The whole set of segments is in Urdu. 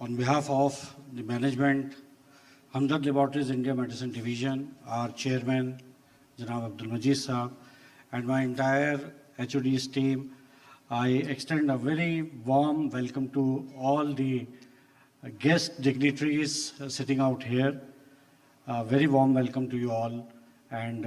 on behalf of the management, Hamdard Laboratories India Medicine Division, our chairman, Janab Abdul Majid Saab, and my entire HOD's team, I extend a very warm welcome to all the guest dignitaries sitting out here. A very warm welcome to you all. And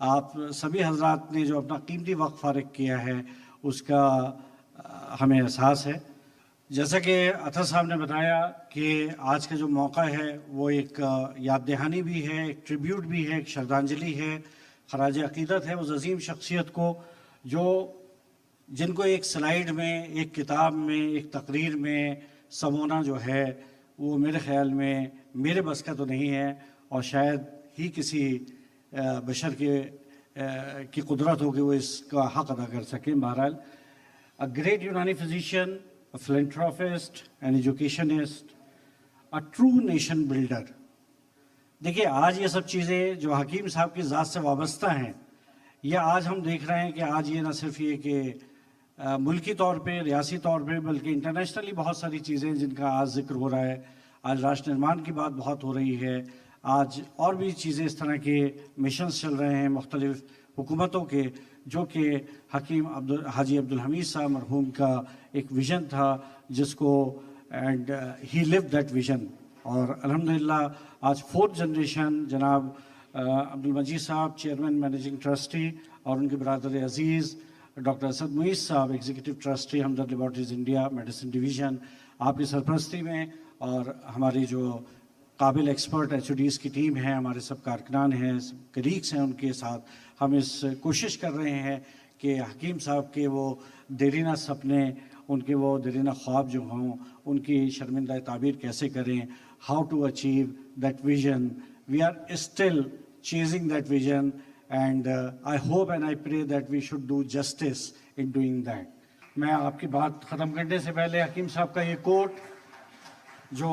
آپ سبھی حضرات نے جو اپنا قیمتی وقت فارغ کیا ہے اس کا ہمیں احساس ہے. جیسا کہ اطہر صاحب نے بتایا کہ آج کا جو موقع ہے وہ ایک یاد دہانی بھی ہے، ایک ٹریبیوٹ بھی ہے، ایک شردانجلی ہے، خراج عقیدت ہے اس عظیم شخصیت کو جن کو ایک سلائیڈ میں، ایک کتاب میں، ایک تقریر میں سمونا جو ہے وہ میرے خیال میں میرے بس کا تو نہیں ہے، اور شاید ہی کسی بشر کی قدرت ہو کہ وہ اس کا حق ادا کر سکے. بہرحال a great Unani physician, a philanthropist, an educationist, a true nation builder. دیکھیے آج یہ سب چیزیں جو حکیم صاحب کی ذات سے وابستہ ہیں، یہ آج ہم دیکھ رہے ہیں کہ آج یہ نہ صرف یہ کہ ملکی طور پہ، ریاسی طور پہ، بلکہ انٹرنیشنلی بہت ساری چیزیں جن کا آج ذکر ہو رہا ہے. آج راشٹر نرمان کی بات بہت ہو رہی ہے، آج اور بھی چیزیں اس طرح کے مشنز چل رہے ہیں مختلف حکومتوں کے، جو کہ حکیم حاجی عبدالحمید صاحب مرحوم کا ایک ویژن تھا جس کو اینڈ ہی لیو دیٹ ویژن. اور الحمدللہ آج 4th جنریشن جناب عبدالمجید صاحب چیئرمین مینیجنگ ٹرسٹی اور ان کے برادر عزیز ڈاکٹر اسد معیز صاحب ایگزیکٹو ٹرسٹی ہمدرد لیبارٹریز انڈیا میڈیسن ڈویژن آپ کی سرپرستی میں، اور ہماری جو قابل ایکسپرٹ ایچ او ڈیز کی ٹیم ہے، ہمارے سب کارکنان ہیں، کلیگس ہیں، ان کے ساتھ ہم اس کوشش کر رہے ہیں کہ حکیم صاحب کے وہ دیرینہ سپنے، ان کے وہ دیرینہ خواب جو ہوں ان کی شرمندہ تعبیر کیسے کریں. How to achieve that vision. We are still chasing that vision and I hope and I pray that we should do justice in doing that. میں آپ کی بات ختم کرنے سے پہلے حکیم صاحب کا یہ کوٹ جو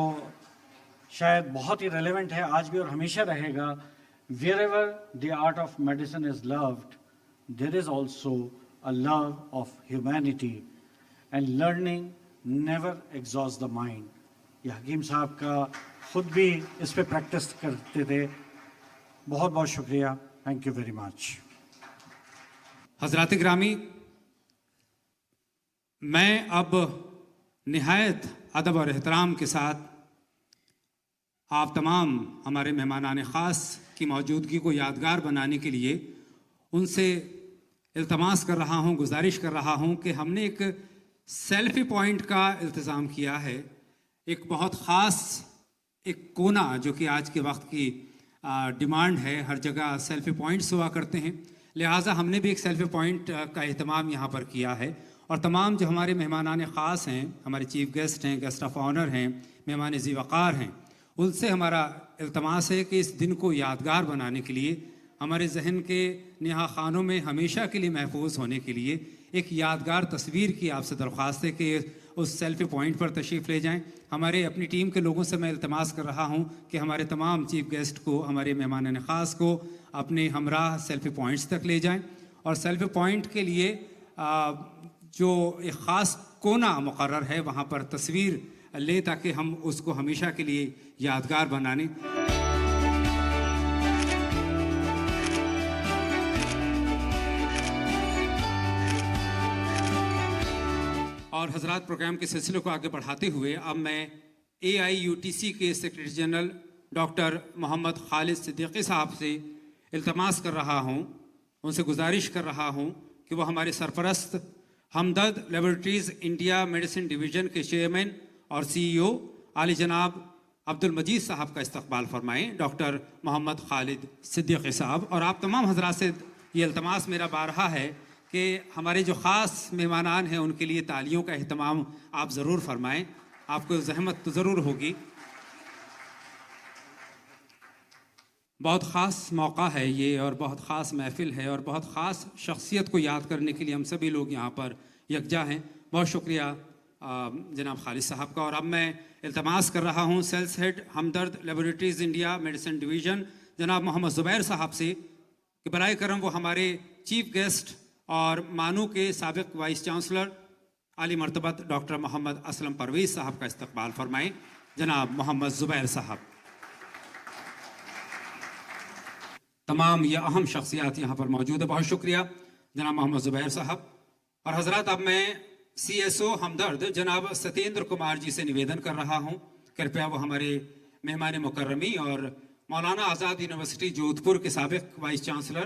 شاید بہت ہی ریلیونٹ ہے آج بھی اور ہمیشہ رہے گا: wherever the art of medicine is loved, there is also a love of humanity, and learning never exhausts the mind. یہ حکیم صاحب کا خود بھی اس پہ پریکٹس کرتے تھے. بہت بہت شکریہ. Thank you very much. حضرات گرامی، میں اب نہایت ادب اور احترام کے ساتھ آپ تمام ہمارے مہمانان خاص کی موجودگی کو یادگار بنانے کے لیے ان سے التماس کر رہا ہوں، گزارش کر رہا ہوں کہ ہم نے ایک سیلفی پوائنٹ کا التزام کیا ہے. ایک بہت خاص ایک کونا جو کہ آج کے وقت کی ڈیمانڈ ہے، ہر جگہ سیلفی پوائنٹس ہوا کرتے ہیں، لہٰذا ہم نے بھی ایک سیلفی پوائنٹ کا اہتمام یہاں پر کیا ہے. اور تمام جو ہمارے مہمانان خاص ہیں، ہمارے چیف گیسٹ ہیں، گیسٹ آف آنر ہیں، مہمان ذی وقار ہیں، ان سے ہمارا التماس ہے کہ اس دن کو یادگار بنانے کے لیے، ہمارے ذہن کے نہا خانوں میں ہمیشہ کے لیے محفوظ ہونے کے لیے ایک یادگار تصویر کی آپ سے درخواست ہے کہ اس سیلفی پوائنٹ پر تشریف لے جائیں. ہمارے اپنی ٹیم کے لوگوں سے میں التماس کر رہا ہوں کہ ہمارے تمام چیف گیسٹ کو، ہمارے مہمان خاص کو اپنے ہمراہ سیلفی پوائنٹس تک لے جائیں. اور سیلفی پوائنٹ کے لیے جو ایک خاص کونا مقرر ہے وہاں پر تصویر لے تاکہ ہم اس کو ہمیشہ کے لیے یادگار بنانے. اور حضرات، پروگرام کے سلسلے کو آگے بڑھاتے ہوئے اب میں AIUTC کے سیکریٹری جنرل ڈاکٹر محمد خالد صدیقی صاحب سے التماس کر رہا ہوں، ان سے گزارش کر رہا ہوں کہ وہ ہمارے سرپرست ہمدرد لیبارٹریز انڈیا میڈیسن ڈویژن کے چیئرمین اور CEO عالی جناب عبدالمجید صاحب کا استقبال فرمائیں. ڈاکٹر محمد خالد صدیقی صاحب. اور آپ تمام حضرات سے یہ التماس میرا بارہا ہے کہ ہمارے جو خاص مہمانان ہیں ان کے لیے تالیوں کا اہتمام آپ ضرور فرمائیں. آپ کو زحمت تو ضرور ہوگی. بہت خاص موقع ہے یہ، اور بہت خاص محفل ہے، اور بہت خاص شخصیت کو یاد کرنے کے لیے ہم سبھی لوگ یہاں پر یکجا ہیں. بہت شکریہ جناب خالد صاحب کا. اور اب میں التماس کر رہا ہوں سیلس ہیڈ ہمدرد لیبارٹریز انڈیا میڈیسن ڈویژن جناب محمد زبیر صاحب سے کہ برائے کرم وہ ہمارے چیف گیسٹ اور مانو کے سابق وائس چانسلر عالی مرتبت ڈاکٹر محمد اسلم پرویز صاحب کا استقبال فرمائیں. جناب محمد زبیر صاحب. تمام یہ اہم شخصیات یہاں پر موجود ہے. بہت شکریہ جناب محمد زبیر صاحب. اور حضرات، اب میں CSO ہمدرد جناب ستیندر کمار جی سے نویدن کر رہا ہوں، کرپیا وہ ہمارے مہمان مکرمی اور مولانا آزاد یونیورسٹی جودھ پور کے سابق وائس چانسلر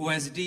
OSD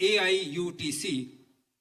AIUTC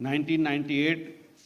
1998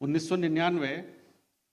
1999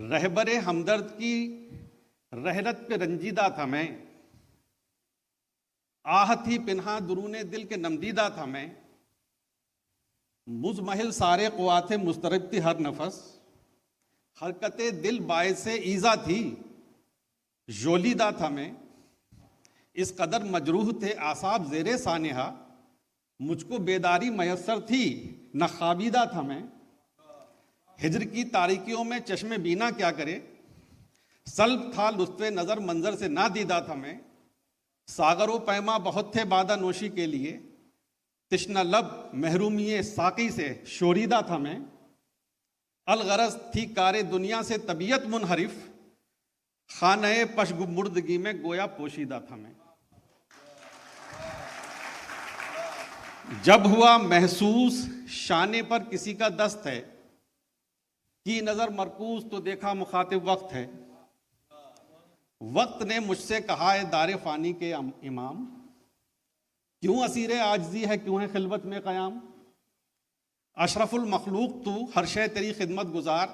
رہبر ہمدرد کی رحلت پہ رنجیدہ تھا میں، آہت ہی پنہا درون دل کے نمدیدہ تھا میں، مزمحل سارے قوات مضطرب تھی ہر نفس، حرکت دل باعث ایزا تھی ژولیدہ تھا میں، اس قدر مجروح تھے اعصاب زیر سانحہ، مجھ کو بیداری میسر تھی نہ خوابیدہ تھا میں، ہجر کی تاریکیوں میں چشم بینا کیا کرے، سلب تھا لطف نظر منظر سے نادیدہ تھا میں، ساغر و پیما بہت تھے بادہ نوشی کے لیے، تشنہ لب محرومی ساقی سے شوریدہ تھا میں، الغرض تھی کار دنیا سے طبیعت منحرف، خانہ پشگمردگی میں گویا پوشیدہ تھا میں، جب ہوا محسوس شانے پر کسی کا دست ہے، کی نظر مرکوز تو دیکھا مخاطب وقت ہے، وقت نے مجھ سے کہا ہے دار فانی کے امام، کیوں اسیر عاجزی ہے کیوں ہے خلوت میں قیام، اشرف المخلوق تو ہر شے تیری خدمت گزار،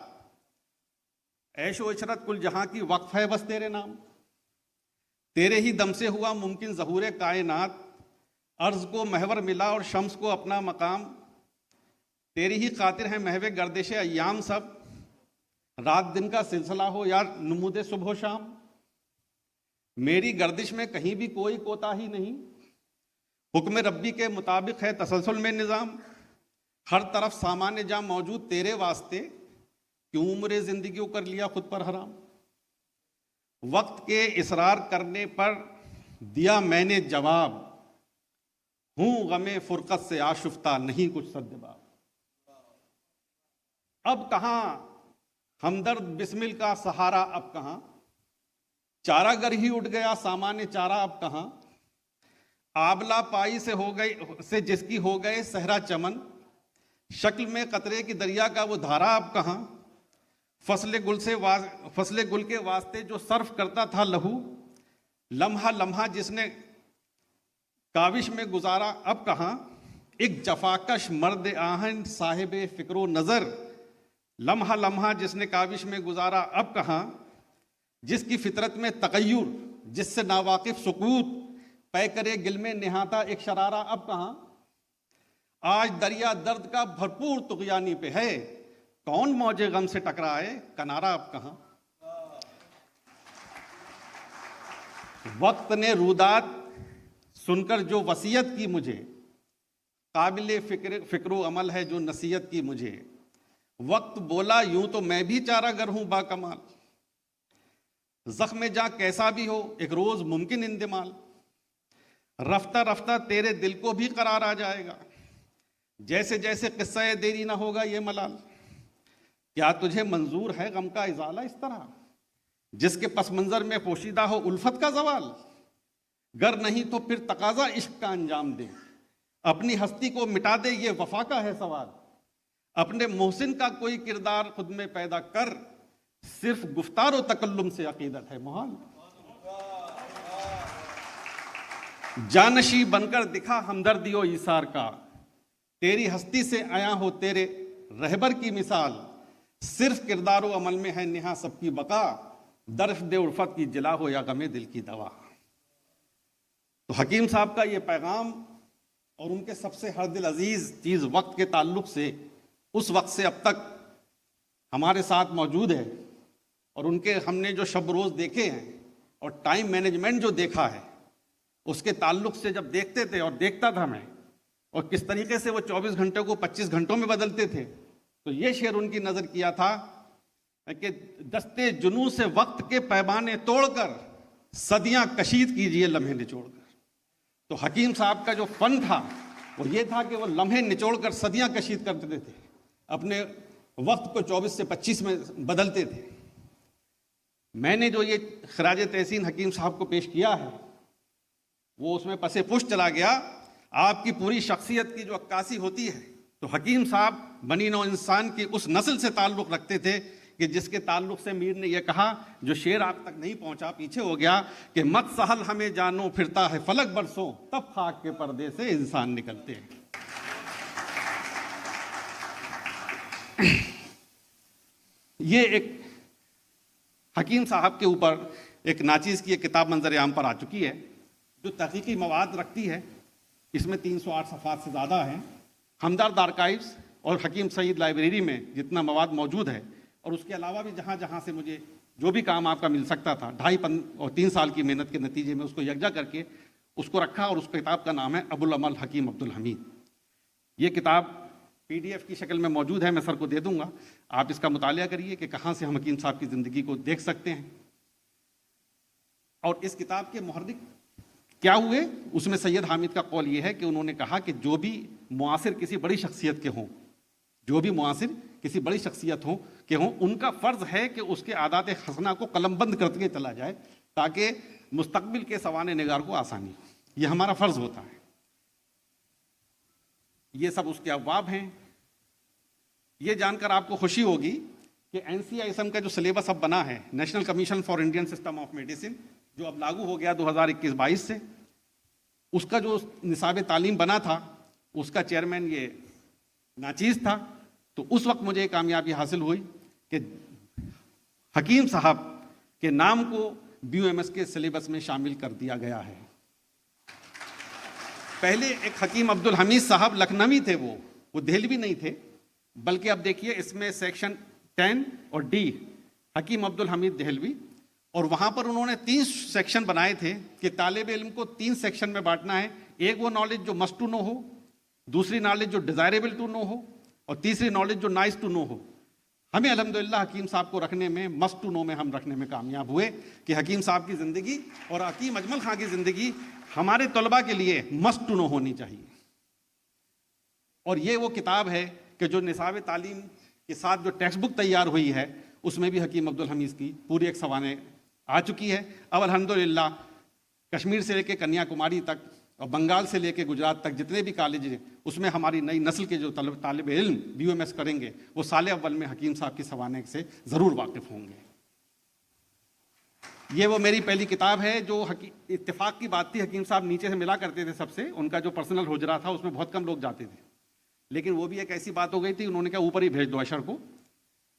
عیش و عشرت کل جہاں کی وقف ہے بس تیرے نام، تیرے ہی دم سے ہوا ممکن ظہور کائنات، ارض کو محور ملا اور شمس کو اپنا مقام، تیری ہی خاطر ہے محو گردش ایام سب، رات دن کا سلسلہ ہو یا نمود صبح و شام، میری گردش میں کہیں بھی کوئی کوتاہی نہیں، حکم ربی کے مطابق ہے تسلسل میں نظام، ہر طرف سامان جاں موجود تیرے واسطے، کیوں عمر زندگی کو کر لیا خود پر حرام، وقت کے اصرار کرنے پر دیا میں نے جواب، ہوں غم فرقت سے آشفتہ نہیں کچھ سدباب، اب کہاں ہمدرد بسمل کا سہارا، اب کہاں چارہ گر ہی اٹھ گیا سامان چارہ، اب کہاں آبلا پائی سے جس کی ہو گئے صحرا چمن، شکل میں قطرے کی دریا کا وہ دھارا، اب کہاں فصل گل کے واسطے جو صرف کرتا تھا لہو، لمحہ لمحہ جس نے کاوش میں گزارا، اب کہاں ایک جفاکش مرد آہن صاحب فکر و نظر، لمحہ لمحہ جس نے کاوش میں گزارا، اب کہاں جس کی فطرت میں تغیر جس سے ناواقف سکوت، پے کرے گل میں نہاتا ایک شرارہ، اب کہاں آج دریا درد کا بھرپور طغیانی پہ ہے، کون موج غم سے ٹکرائے کنارہ، اب کہاں وقت نے رودات سن کر جو وصیت کی مجھے، قابل فکر و عمل ہے جو نصیحت کی مجھے، وقت بولا یوں تو میں بھی چارہ گر ہوں با کمال، زخم جاں کیسا بھی ہو ایک روز ممکن اندمال، رفتہ رفتہ تیرے دل کو بھی قرار آ جائے گا، جیسے جیسے قصہ دیری نہ ہوگا یہ ملال، کیا تجھے منظور ہے غم کا ازالہ اس طرح، جس کے پس منظر میں پوشیدہ ہو الفت کا زوال، گر نہیں تو پھر تقاضا عشق کا انجام دے، اپنی ہستی کو مٹا دے یہ وفا کا ہے سوال، اپنے محسن کا کوئی کردار خود میں پیدا کر، صرف گفتار و تکلم سے عقیدت ہے محال، جانشی بن کر دکھا ہمدردی و ایثار کا، تیری ہستی سے آیا ہو تیرے رہبر کی مثال، صرف کردار و عمل میں ہے نہا سب کی بقا، درف دے عرفت کی جلا ہو یا غم دل کی دوا۔ تو حکیم صاحب کا یہ پیغام اور ان کے سب سے ہر دل عزیز چیز وقت کے تعلق سے اس وقت سے اب تک ہمارے ساتھ موجود ہے، اور ان کے ہم نے جو شب روز دیکھے ہیں اور ٹائم مینجمنٹ جو دیکھا ہے اس کے تعلق سے جب دیکھتے تھے اور دیکھتا تھا میں، اور کس طریقے سے وہ 24 گھنٹوں کو 25 گھنٹوں میں بدلتے تھے، تو یہ شعر ان کی نظر کیا تھا کہ دستے جنوں سے وقت کے پیمانے توڑ کر صدیاں کشید کیجئے لمحے نچوڑ کر۔ تو حکیم صاحب کا جو فن تھا وہ یہ تھا کہ وہ لمحے نچوڑ کر صدیاں کشید کرتے تھے، اپنے وقت کو 24 سے 25 میں بدلتے تھے۔ میں نے جو یہ خراج تحسین حکیم صاحب کو پیش کیا ہے وہ اس میں پس پش چلا گیا۔ آپ کی پوری شخصیت کی جو عکاسی ہوتی ہے تو حکیم صاحب بنی نوع انسان کی اس نسل سے تعلق رکھتے تھے کہ جس کے تعلق سے میر نے یہ کہا، جو شعر آپ تک نہیں پہنچا پیچھے ہو گیا، کہ مت سہل ہمیں جانو پھرتا ہے فلک برسوں، تب خاک کے پردے سے انسان نکلتے ہیں۔ یہ ایک حکیم صاحب کے اوپر ایک ناچیز کی ایک کتاب منظر عام پر آ چکی ہے جو تحقیقی مواد رکھتی ہے. اس میں 308 صفحات سے زیادہ ہیں. ہمدرد آرکائیوز اور حکیم سعید لائبریری میں جتنا مواد موجود ہے، اور اس کے علاوہ بھی جہاں جہاں سے مجھے جو بھی کام آپ کا مل سکتا تھا، 2.5 اور 3 سال کی محنت کے نتیجے میں اس کو یکجا کر کے اس کو رکھا، اور اس کتاب کا نام ہے ابوالعمل حکیم عبدالحمید. یہ کتاب PDF کی شکل میں موجود ہے، میں سر کو دے دوں گا. آپ اس کا مطالعہ کریے کہ کہاں سے ہم حکیم صاحب کی زندگی کو دیکھ سکتے ہیں. اور اس کتاب کے محرک کیا ہوئے؟ اس میں سید حامد کا قول یہ ہے کہ انہوں نے کہا کہ جو بھی معاصر کسی بڑی شخصیت کے ہوں، جو بھی معاصر کسی بڑی شخصیت ہوں ان کا فرض ہے کہ اس کے عادات حسنہ کو قلم بند کرتے چلا جائے تاکہ مستقبل کے سوانح نگار کو آسانی ہو. یہ ہمارا فرض ہوتا ہے. یہ سب اس کے ابواب ہیں. یہ جان کر آپ کو خوشی ہوگی کہ NCISM کا جو سلیبس اب بنا ہے، national commission for Indian system of medicine, جو اب لاگو ہو گیا 2021-22 سے، اس کا جو نصاب تعلیم بنا تھا اس کا چیئرمین یہ ناچیز تھا. تو اس وقت مجھے کامیابی حاصل ہوئی کہ حکیم صاحب کے نام کو BUMS کے سلیبس میں شامل کر دیا گیا ہے. پہلے ایک حکیم عبدالحمید صاحب لکھنوی تھے، وہ دہلوی نہیں تھے، بلکہ اب دیکھیے اس میں سیکشن 10 اور D حکیم عبدالحمید دہلوی، اور وہاں پر انہوں نے 3 سیکشن بنائے تھے کہ طالب علم کو 3 سیکشن میں بانٹنا ہے. ایک وہ نالج جو مسٹ ٹو نو ہو، دوسری نالج جو ڈیزائریبل ٹو نو ہو، اور تیسری نالج جو نائس ٹو نو ہو. ہمیں الحمدللہ حکیم صاحب کو رکھنے میں مسٹ ٹو نو میں ہم رکھنے میں کامیاب ہوئے کہ حکیم صاحب کی زندگی اور حکیم اجمل خان کی زندگی ہمارے طلباء کے لیے مسٹ ٹو نو ہونی چاہیے. اور یہ وہ کتاب ہے کہ جو نصاب تعلیم کے ساتھ جو ٹیکسٹ بک تیار ہوئی ہے اس میں بھی حکیم عبدالحمید کی پوری ایک سوانح آ چکی ہے. اب الحمدللہ کشمیر سے لے کے کنیا کماری تک اور بنگال سے لے کے گجرات تک جتنے بھی کالج ہیں اس میں ہماری نئی نسل کے جو طالب علم BUMS کریں گے وہ سال اول میں حکیم صاحب کی سوانح سے ضرور واقف ہوں گے. یہ وہ میری پہلی کتاب ہے جو اتفاق کی بات تھی، حکیم صاحب نیچے سے ملا کرتے تھے سب سے، ان کا جو پرسنل حجرہ تھا اس میں بہت کم لوگ جاتے تھے، لیکن وہ بھی ایک ایسی بات ہو گئی تھی، انہوں نے کہا اوپر ہی بھیج دو اشر کو،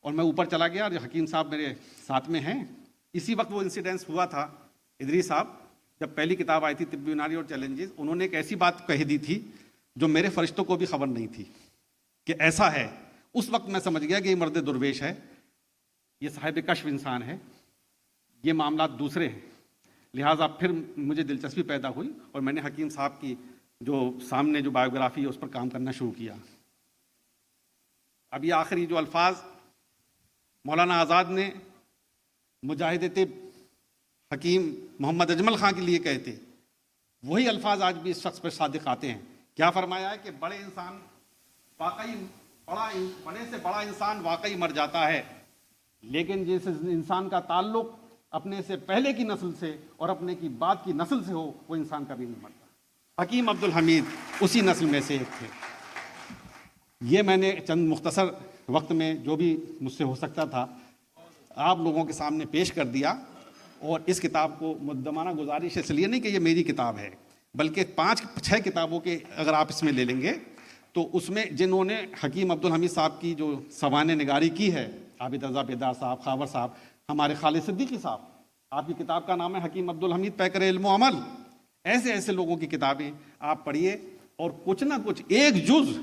اور میں اوپر چلا گیا اور حکیم صاحب میرے ساتھ میں ہیں. اسی وقت وہ انسیڈنس ہوا تھا ادریس صاحب جب پہلی کتاب آئی تھی طبی بیماری اور چیلنجز. انہوں نے ایک ایسی بات کہہ دی تھی جو میرے فرشتوں کو بھی خبر نہیں تھی کہ ایسا ہے. اس وقت میں سمجھ گیا کہ یہ مرد درویش ہے، یہ صاحب کشف انسان ہے، یہ معاملات دوسرے ہیں. لہٰذا پھر مجھے دلچسپی پیدا ہوئی اور میں نے حکیم صاحب کی جو سامنے جو بایوگرافی ہے اس پر کام کرنا شروع کیا. اب یہ آخری جو الفاظ مولانا آزاد نے مجاہد طب حکیم محمد اجمل خان کے لیے کہتے، وہی الفاظ آج بھی اس شخص پر صادق آتے ہیں. کیا فرمایا ہے کہ بڑے سے بڑا انسان واقعی مر جاتا ہے، لیکن جس انسان کا تعلق اپنے سے پہلے کی نسل سے اور اپنے کی بعد کی نسل سے ہو وہ انسان کبھی نہیں مرتا. حکیم عبدالحمید اسی نسل میں سے ایک تھے. یہ میں نے چند مختصر وقت میں جو بھی مجھ سے ہو سکتا تھا آپ لوگوں کے سامنے پیش کر دیا. اور اس کتاب کو مقدمانہ گزارش اس لیے نہیں کہ یہ میری کتاب ہے، بلکہ 5-6 کتابوں کے اگر آپ اس میں لے لیں گے تو اس میں جنہوں نے حکیم عبدالحمید صاحب کی جو سوانح نگاری کی ہے، عابد رضا بیدار صاحب، خاور صاحب، ہمارے خالد صدیقی صاحب، آپ کی کتاب کا نام ہے حکیم عبدالحمید پیکر علم و عمل. ایسے لوگوں کی کتابیں آپ پڑھیے اور کچھ نہ کچھ ایک جز،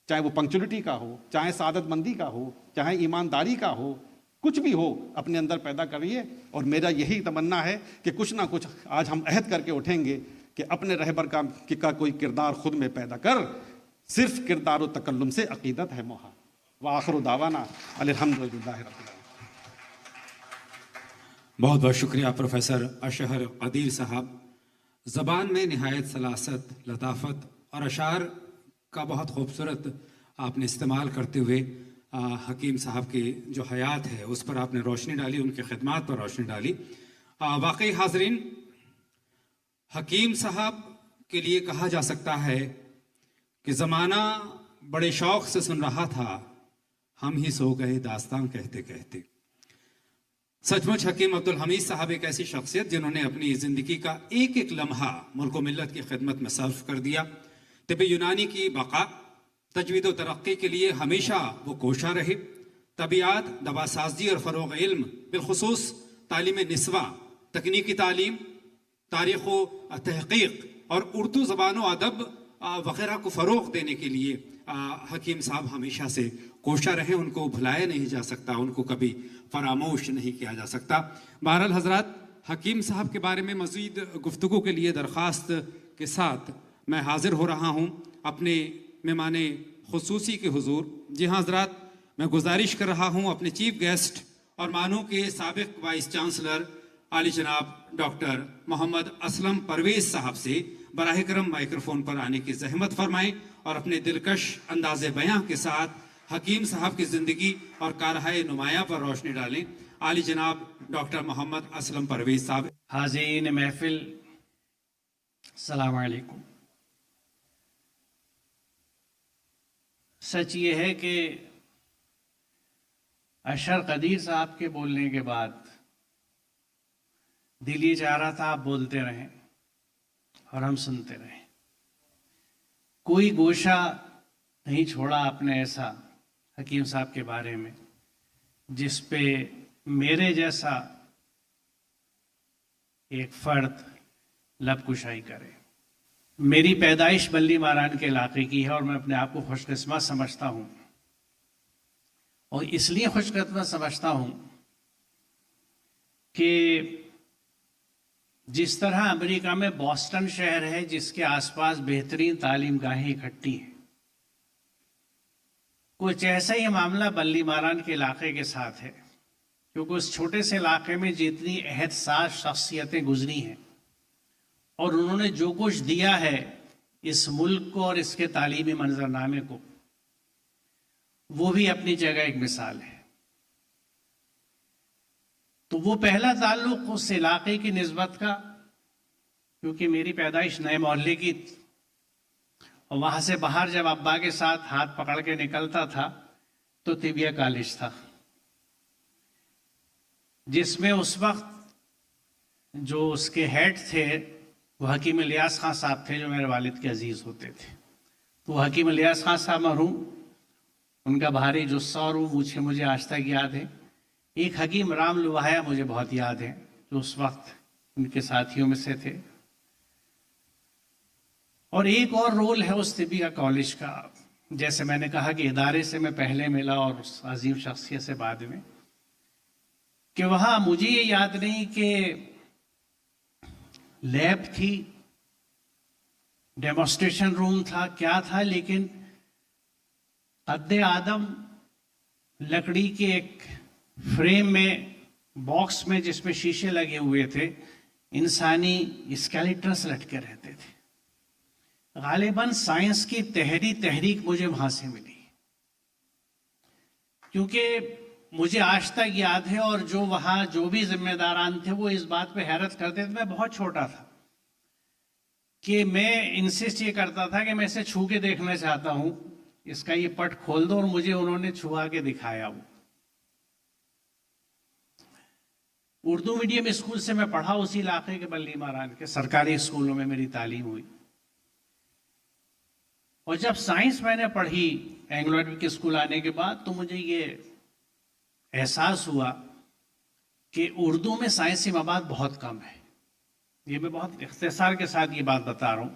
چاہے وہ پنکچولیٹی کا ہو، چاہے سعادت مندی کا ہو، چاہے ایمانداری کا ہو، کچھ بھی ہو اپنے اندر پیدا کریے. اور میرا یہی تمنا ہے کہ کچھ نہ کچھ آج ہم عہد کر کے اٹھیں گے کہ اپنے رہبر کا کوئی کردار خود میں پیدا کر، صرف کردار و تکلم سے عقیدت ہے محال. وآخر دعوانا الحمدللہ رب العالمین. بہت بہت شکریہ پروفیسر اشہر قدیر صاحب. زبان میں نہایت سلاست، لطافت اور اشعار کا بہت خوبصورت آپ نے استعمال کرتے ہوئے حکیم صاحب کی جو حیات ہے اس پر آپ نے روشنی ڈالی، ان کی خدمات پر روشنی ڈالی. واقعی حاضرین، حکیم صاحب کے لیے کہا جا سکتا ہے کہ زمانہ بڑے شوق سے سن رہا تھا، ہم ہی سو گئے داستان کہتے کہتے. سچ مچ حکیم عبدالحمید صاحب ایک ایسی شخصیت جنہوں نے اپنی زندگی کا ایک ایک لمحہ ملک و ملت کی خدمت میں صرف کر دیا. طب یونانی کی بقا، تجوید و ترقی کے لیے ہمیشہ وہ کوشاں رہے. طبیعت، دواسازی اور فروغ علم، بالخصوص تعلیم نسواں، تکنیکی تعلیم، تاریخ و تحقیق اور اردو زبان و ادب وغیرہ کو فروغ دینے کے لیے حکیم صاحب ہمیشہ سے کوشاں رہے. ان کو بھلایا نہیں جا سکتا، ان کو کبھی فراموش نہیں کیا جا سکتا. بہرحال حضرات، حکیم صاحب کے بارے میں مزید گفتگو کے لیے درخواست کے ساتھ میں حاضر ہو رہا ہوں اپنے مہمان خصوصی کے حضور. جی ہاں حضرات، میں گزارش کر رہا ہوں اپنے چیف گیسٹ اور مانو کے سابق وائس چانسلر عالی جناب ڈاکٹر محمد اسلم پرویز صاحب سے براہ کرم مائکروفون پر آنے کی زحمت فرمائیں اور اپنے دلکش انداز بیاں کے ساتھ حکیم صاحب کی زندگی اور کارہائے نمایاں پر روشنی ڈالیں. عالی جناب ڈاکٹر محمد اسلم پرویز صاحب. حاضرین محفل، السلام علیکم. سچ یہ ہے کہ اشر قدیر صاحب کے بولنے کے بعد دل یہ چاہ رہا تھا آپ بولتے رہیں اور ہم سنتے رہیں. کوئی گوشہ نہیں چھوڑا آپ نے ایسا حکیم صاحب کے بارے میں جس پہ میرے جیسا ایک فرد لب کشائی کرے. میری پیدائش بلی ماران کے علاقے کی ہے اور میں اپنے آپ کو خوش قسمت سمجھتا ہوں، اور اس لیے خوش قسمت سمجھتا ہوں کہ جس طرح امریکہ میں بوسٹن شہر ہے جس کے آس پاس بہترین تعلیم گاہیں اکٹھی ہیں، کچھ ایسا ہی معاملہ بلی ماران کے علاقے کے ساتھ ہے، کیونکہ اس چھوٹے سے علاقے میں جتنی عہد ساز شخصیتیں گزری ہیں اور انہوں نے جو کچھ دیا ہے اس ملک کو اور اس کے تعلیمی منظرنامے کو، وہ بھی اپنی جگہ ایک مثال ہے. تو وہ پہلا تعلق اس علاقے کی نسبت کا، کیونکہ میری پیدائش نئے محلے کی تھی اور وہاں سے باہر جب ابا کے ساتھ ہاتھ پکڑ کے نکلتا تھا تو طبیہ کالج تھا، جس میں اس وقت جو اس کے ہیڈ تھے وہ حکیم الیاس خان صاحب تھے، جو میرے والد کے عزیز ہوتے تھے. تو حکیم الیاس خان صاحب مرحوم، ان کا بھاری جسہ اور وہ مجھے آج تک یاد ہے. ایک حکیم رام لوہایا مجھے بہت یاد ہے، جو اس وقت ان کے ساتھیوں میں سے تھے. اور ایک اور رول ہے اس طبیہ کالج کا، جیسے میں نے کہا کہ ادارے سے میں پہلے ملا اور اس عظیم شخصیت سے بعد میں، کہ وہاں مجھے یہ یاد نہیں کہ لیب تھی، ڈیمونسٹریشن روم تھا، کیا تھا، لیکن قد آدم لکڑی کے ایک فریم میں، باکس میں جس میں شیشے لگے ہوئے تھے، انسانی اسکیلیٹنس لٹکے رہتے تھے. غالباً سائنس کی تحریک مجھے وہاں سے ملی، کیونکہ مجھے آج تک یاد ہے، اور جو وہاں جو بھی ذمہ داران تھے وہ اس بات پہ حیرت کرتے تھے. میں بہت چھوٹا تھا کہ میں انسسٹ یہ کرتا تھا کہ میں اسے چھو کے دیکھنا چاہتا ہوں، اس کا یہ پٹ کھول دو، اور مجھے انہوں نے چھوا کے دکھایا. وہ اردو میڈیم اسکول سے میں پڑھا، اسی علاقے کے بلی ماران کے سرکاری اسکولوں میں میری تعلیم ہوئی. اور جب سائنس میں نے پڑھی اینگلو انڈین اسکول آنے کے بعد، تو مجھے یہ احساس ہوا کہ اردو میں سائنسی مواد بہت کم ہے. یہ میں بہت اختصار کے ساتھ یہ بات بتا رہا ہوں.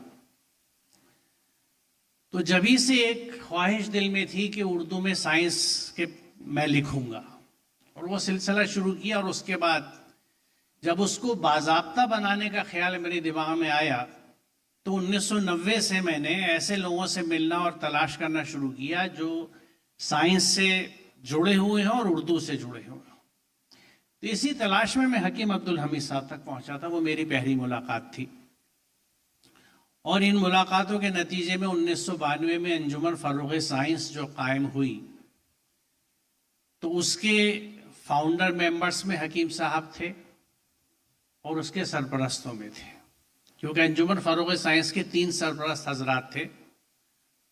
تو جبھی سے ایک خواہش دل میں تھی کہ اردو میں سائنس کے میں لکھوں گا، اور وہ سلسلہ شروع کیا. اور اس کے بعد جب اس کو باضابطہ بنانے کا خیال میرے دماغ میں آیا تو 1990 سے میں نے ایسے لوگوں سے ملنا اور تلاش کرنا شروع کیا جو سائنس سے جڑے ہوئے ہیں اور اردو سے جڑے ہوئے ہیں. تو اسی تلاش میں حکیم عبدالحمید صاحب تک پہنچا تھا. وہ میری پہلی ملاقات تھی، اور ان ملاقاتوں کے نتیجے میں 1992 میں انجمن فروغ سائنس جو قائم ہوئی، تو اس کے فاؤنڈر ممبرز میں حکیم صاحب تھے اور اس کے سرپرستوں میں تھے. کیونکہ انجمن فروغ سائنس کے 3 سرپرست حضرات تھے.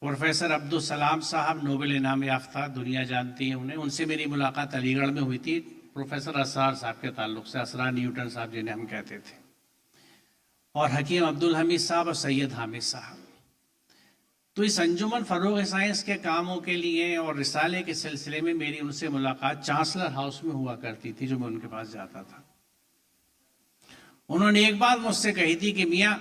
پروفیسر عبدالسلام صاحب نوبل انعام یافتہ، دنیا جانتی ہے انہیں. ان سے میری ملاقات علی گڑھ میں ہوئی تھی پروفیسر اسرار صاحب کے تعلق سے، اسرار نیوٹن صاحب جنہیں ہم کہتے تھے، اور حکیم عبدالحمید صاحب اور سید حامد صاحب. تو اس انجمن فروغ سائنس کے کاموں کے لیے اور رسالے کے سلسلے میں میری ان سے ملاقات چانسلر ہاؤس میں ہوا کرتی تھی، جو میں ان کے پاس جاتا تھا۔ انہوں نے ایک بات مجھ سے کہی تھی کہ میاں،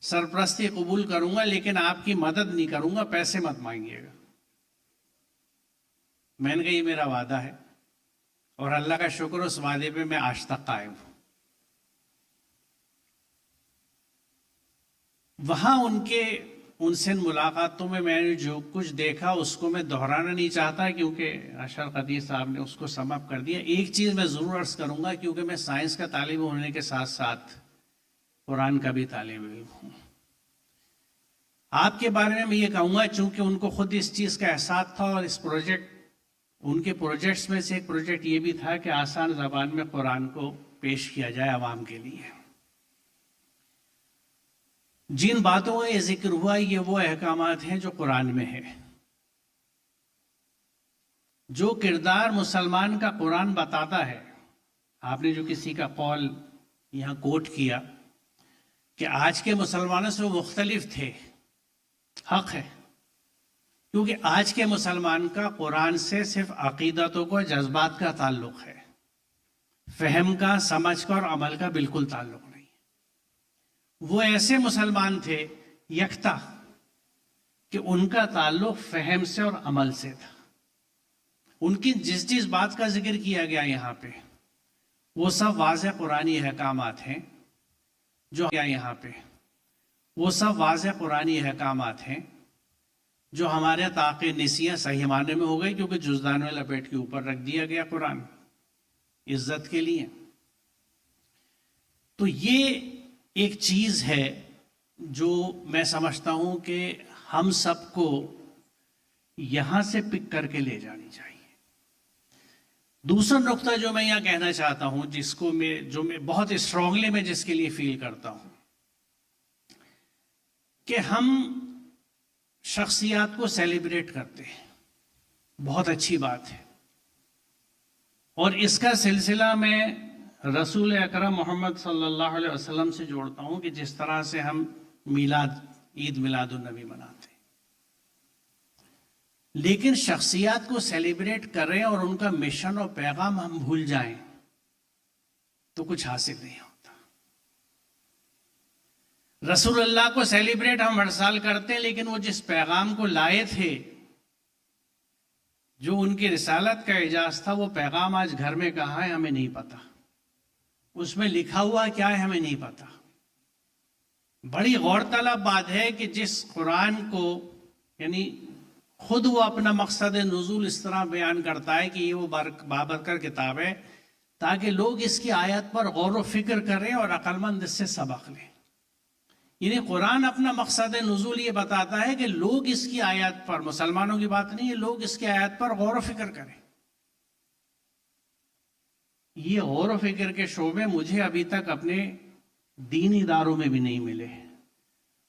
سرپرستی قبول کروں گا لیکن آپ کی مدد نہیں کروں گا، پیسے مت مانگیے گا۔ میں نے کہا یہ میرا وعدہ ہے، اور اللہ کا شکر اس وعدے پہ میں آج تک قائم ہوں۔ وہاں ان سے ملاقاتوں میں نے جو کچھ دیکھا اس کو میں دہرانا نہیں چاہتا، کیونکہ اشرف قدیر صاحب نے اس کو سم اپ کر دیا۔ ایک چیز میں ضرور عرض کروں گا، کیونکہ میں سائنس کا طالب ہونے کے ساتھ ساتھ قرآن کا بھی طالب علم ہوں۔ آپ کے بارے میں یہ کہوں گا، چونکہ ان کو خود اس چیز کا احساس تھا، اور اس ان کے پروجیکٹس میں سے ایک پروجیکٹ یہ بھی تھا کہ آسان زبان میں قرآن کو پیش کیا جائے عوام کے لیے۔ جن باتوں کا یہ ذکر ہوا، یہ وہ احکامات ہیں جو قرآن میں ہیں۔ جو کردار مسلمان کا قرآن بتاتا ہے، آپ نے جو کسی کا قول یہاں کوٹ کیا کہ آج کے مسلمانوں سے وہ مختلف تھے، حق ہے، کیونکہ آج کے مسلمان کا قرآن سے صرف عقیدتوں کو، جذبات کا تعلق ہے، فہم کا، سمجھ کا اور عمل کا بالکل تعلق نہیں۔ وہ ایسے مسلمان تھے یکتا کہ ان کا تعلق فہم سے اور عمل سے تھا۔ ان کی جس بات کا ذکر کیا گیا یہاں پہ، وہ سب واضح قرآنی احکامات ہیں جو ہمارے طاقت نسیاں صحیح معنی میں ہو گئی، کیونکہ جزدان میں لپیٹ کے اوپر رکھ دیا گیا قرآن عزت کے لیے۔ تو یہ ایک چیز ہے جو میں سمجھتا ہوں کہ ہم سب کو یہاں سے پک کر کے لے جانی چاہیے۔ دوسرا نقطہ جو میں یہاں کہنا چاہتا ہوں، جو میں بہت اسٹرانگلی میں جس کے لیے فیل کرتا ہوں، کہ ہم شخصیات کو سیلیبریٹ کرتے ہیں، بہت اچھی بات ہے، اور اس کا سلسلہ میں رسول اکرم محمد صلی اللہ علیہ وسلم سے جوڑتا ہوں کہ جس طرح سے ہم عید میلاد النبی مناتے ہیں، لیکن شخصیات کو سیلیبریٹ کریں اور ان کا مشن اور پیغام ہم بھول جائیں تو کچھ حاصل نہیں ہوتا۔ رسول اللہ کو سیلیبریٹ ہم ہر سال کرتے ہیں، لیکن وہ جس پیغام کو لائے تھے، جو ان کی رسالت کا اعجاز تھا، وہ پیغام آج گھر میں کہاں ہے ہمیں نہیں پتا، اس میں لکھا ہوا کیا ہے ہمیں نہیں پتا۔ بڑی غور طلب بات ہے کہ جس قرآن کو، یعنی خود وہ اپنا مقصد نزول اس طرح بیان کرتا ہے کہ یہ وہ بابرکت کتاب ہے تاکہ لوگ اس کی آیت پر غور و فکر کریں اور عقل مند اس سے سبق لیں۔ یعنی قرآن اپنا مقصد نزول یہ بتاتا ہے کہ لوگ اس کی آیات پر، مسلمانوں کی بات نہیں ہے، لوگ اس کی آیات پر غور و فکر کریں۔ یہ غور و فکر کے شعبے مجھے ابھی تک اپنے دینی اداروں میں بھی نہیں ملے ہیں۔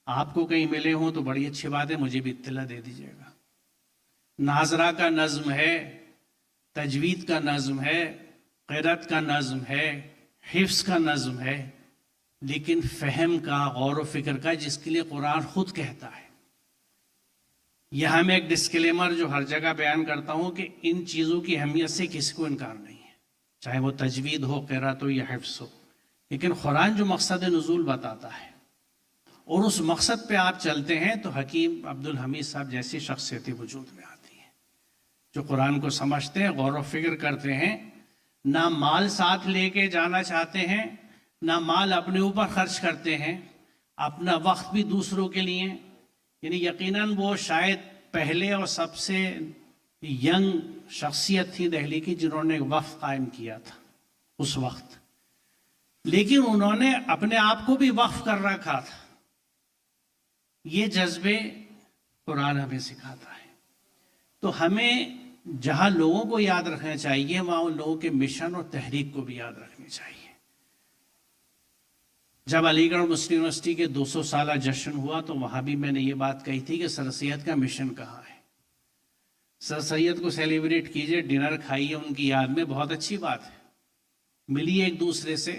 آپ کو کہیں ملے ہوں تو بڑی اچھی بات ہے، مجھے بھی اطلاع دے دیجیے گا۔ ناظرہ کا نظم ہے، تجوید کا نظم ہے، قرأت کا نظم ہے، حفظ کا نظم ہے، لیکن فہم کا، غور و فکر کا، جس کے لیے قرآن خود کہتا ہے۔ یہاں میں ایک ڈسکلیمر جو ہر جگہ بیان کرتا ہوں کہ ان چیزوں کی اہمیت سے کسی کو انکار نہیں ہے، چاہے وہ تجوید ہو، قرأت ہو یا حفظ ہو، لیکن قرآن جو مقصد نزول بتاتا ہے اور اس مقصد پہ آپ چلتے ہیں تو حکیم عبدالحمید صاحب جیسی شخصیتیں وجود میں آتی ہیں، جو قرآن کو سمجھتے ہیں، غور و فکر کرتے ہیں، نہ مال ساتھ لے کے جانا چاہتے ہیں، نہ مال اپنے اوپر خرچ کرتے ہیں، اپنا وقت بھی دوسروں کے لیے۔ یعنی یقیناً وہ شاید پہلے اور سب سے ینگ شخصیت تھی دہلی کی جنہوں نے ایک وقف قائم کیا تھا اس وقت، لیکن انہوں نے اپنے آپ کو بھی وقف کر رکھا تھا۔ یہ جذبے قرآن ہمیں سکھاتا ہے۔ تو ہمیں جہاں لوگوں کو یاد رکھنا چاہیے، وہاں ان لوگوں کے مشن اور تحریک کو بھی یاد رکھنی چاہیے۔ جب علی گڑھ مسلم یونیورسٹی کے 200 سالہ جشن ہوا تو وہاں بھی میں نے یہ بات کہی تھی کہ سر سید کا مشن کہاں ہے۔ سر سید کو سیلیبریٹ کیجئے، ڈنر کھائیے ان کی یاد میں، بہت اچھی بات ہے، ملیے ایک دوسرے سے،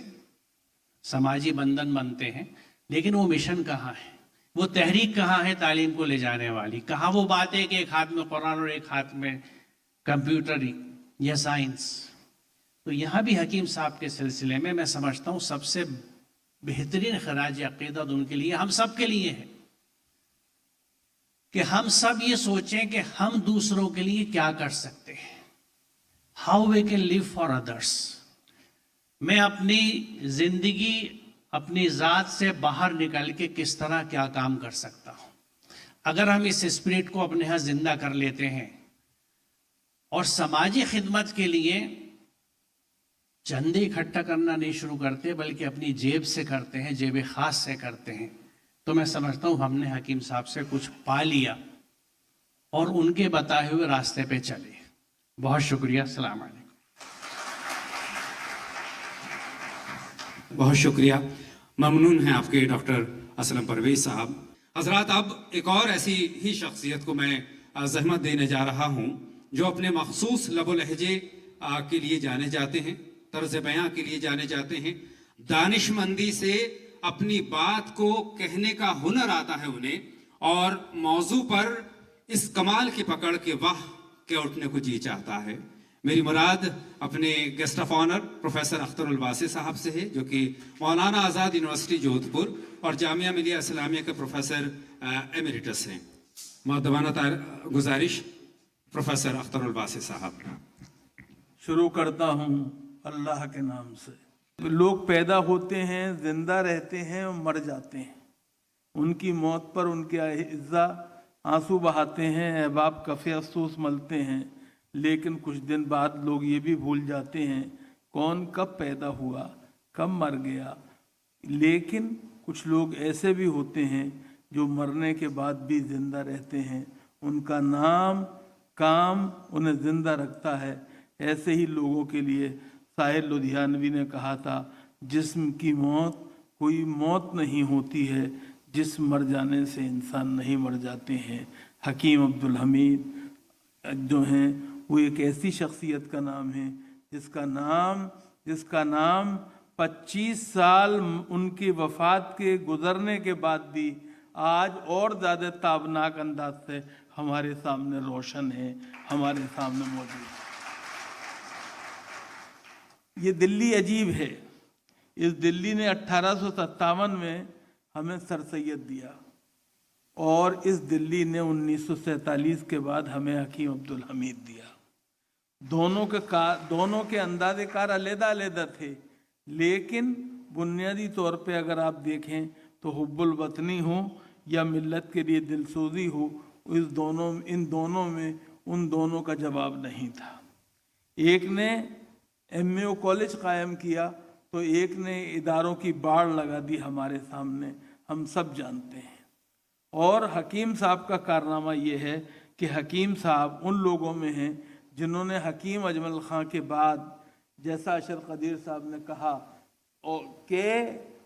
سماجی بندھن بنتے ہیں، لیکن وہ مشن کہاں ہے؟ وہ تحریک کہاں ہے تعلیم کو لے جانے والی؟ کہاں وہ بات ہے کہ ایک ہاتھ میں قرآن اور ایک ہاتھ میں کمپیوٹر یا سائنس؟ تو یہاں بھی حکیم صاحب کے سلسلے میں میں سمجھتا ہوں سب سے بہترین خراج عقیدت ان کے لیے، ہم سب کے لیے ہے کہ ہم سب یہ سوچیں کہ ہم دوسروں کے لیے کیا کر سکتے ہیں، how we can live for others. میں اپنی زندگی اپنی ذات سے باہر نکل کے کس طرح کیا کام کر سکتا ہوں۔ اگر ہم اس اسپرٹ کو اپنے ہاں زندہ کر لیتے ہیں اور سماجی خدمت کے لیے چندے اکٹھا کرنا نہیں شروع کرتے بلکہ اپنی جیب سے کرتے ہیں، جیب خاص سے کرتے ہیں، تو میں سمجھتا ہوں ہم نے حکیم صاحب سے کچھ پا لیا اور ان کے بتائے ہوئے راستے پہ چلے۔ بہت شکریہ، السلام علیکم۔ بہت شکریہ، ممنون ہیں آپ کے ڈاکٹر اسلم پرویز صاحب۔ حضرات، اب ایک اور ایسی ہی شخصیت کو میں زحمت دینے جا رہا ہوں جو اپنے مخصوص لب و لہجے کے لیے جانے جاتے ہیں، طرز بیاں کے لیے جانے جاتے ہیں، دانش مندی سے اپنی بات کو کہنے کا ہنر آتا ہے انہیں، اور موضوع پر اس کمال کی پکڑ کے واہ کے اٹھنے کو جی چاہتا ہے۔ میری مراد اپنے guest of honour professor Akhtar Alwasey صاحب سے ہے، جو کہ مولانا آزاد یونیورسٹی جودھ پور اور جامعہ ملیہ اسلامیہ کے پروفیسر ایمیریٹس ہیں۔ مؤدبانہ گزارش پروفیسر اختر الواسع صاحب۔ شروع کرتا ہوں اللہ کے نام سے۔ لوگ پیدا ہوتے ہیں، زندہ رہتے ہیں اور مر جاتے ہیں۔ ان کی موت پر ان کے اعزا آنسو بہاتے ہیں، احباب کف افسوس ملتے ہیں، لیکن کچھ دن بعد لوگ یہ بھی بھول جاتے ہیں کون کب پیدا ہوا، کب مر گیا۔ لیکن کچھ لوگ ایسے بھی ہوتے ہیں جو مرنے کے بعد بھی زندہ رہتے ہیں، ان کا نام کام انہیں زندہ رکھتا ہے۔ ایسے ہی لوگوں کے لیے ساحر لدھیانوی نے کہا تھا، جسم کی موت کوئی موت نہیں ہوتی ہے، جسم مر جانے سے انسان نہیں مر جاتے ہیں۔ حکیم عبدالحمید جو ہیں وہ ایک ایسی شخصیت کا نام ہے جس کا نام 25 سال ان کی وفات کے گزرنے کے بعد بھی آج اور زیادہ تابناک انداز سے ہمارے سامنے روشن ہے، ہمارے سامنے موجود ہے۔ یہ دلی عجیب ہے۔ اس دلی نے 1857 میں ہمیں سر سید دیا، اور اس دلی نے 1947 کے بعد ہمیں حکیم عبدالحمید دیا۔ دونوں کے انداز کار علیحدہ علیحدہ تھے، لیکن بنیادی طور پہ اگر آپ دیکھیں تو حب الوطنی ہو یا ملت کے لیے دل سوزی ہو، ان دونوں کا جواب نہیں تھا۔ ایک نے MAO کالج قائم کیا تو ایک نے اداروں کی باڑ لگا دی ہمارے سامنے، ہم سب جانتے ہیں۔ اور حکیم صاحب کا کارنامہ یہ ہے کہ حکیم صاحب ان لوگوں میں ہیں جنہوں نے حکیم اجمل خان کے بعد، جیسا اشرف قدیر صاحب نے کہا کہ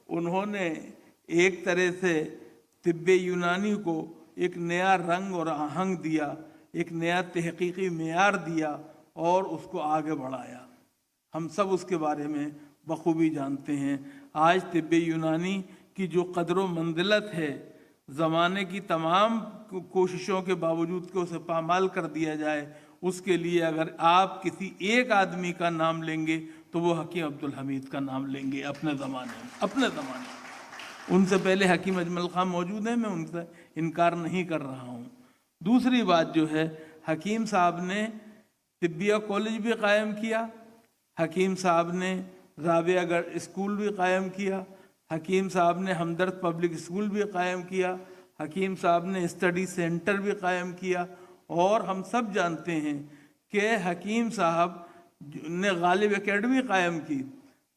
انہوں نے ایک طرح سے طب یونانی کو ایک نیا رنگ اور آہنگ دیا، ایک نیا تحقیقی معیار دیا اور اس کو آگے بڑھایا۔ ہم سب اس کے بارے میں بخوبی جانتے ہیں۔ آج طب یونانی کی جو قدر و منزلت ہے، زمانے کی تمام کوششوں کے باوجود کہ اسے پامال کر دیا جائے، اس کے لیے اگر آپ کسی ایک آدمی کا نام لیں گے تو وہ حکیم عبدالحمید کا نام لیں گے اپنے زمانے میں۔ ان سے پہلے حکیم اجمل خان موجود ہیں، میں ان سے انکار نہیں کر رہا ہوں۔ دوسری بات جو ہے، حکیم صاحب نے طبیہ کالج بھی قائم کیا، حکیم صاحب نے رابعہ گڑھ اسکول بھی قائم کیا، حکیم صاحب نے ہمدرد پبلک اسکول بھی قائم کیا، حکیم صاحب نے اسٹڈی سینٹر بھی قائم کیا، اور ہم سب جانتے ہیں کہ حکیم صاحب نے غالب اکیڈمی قائم کی۔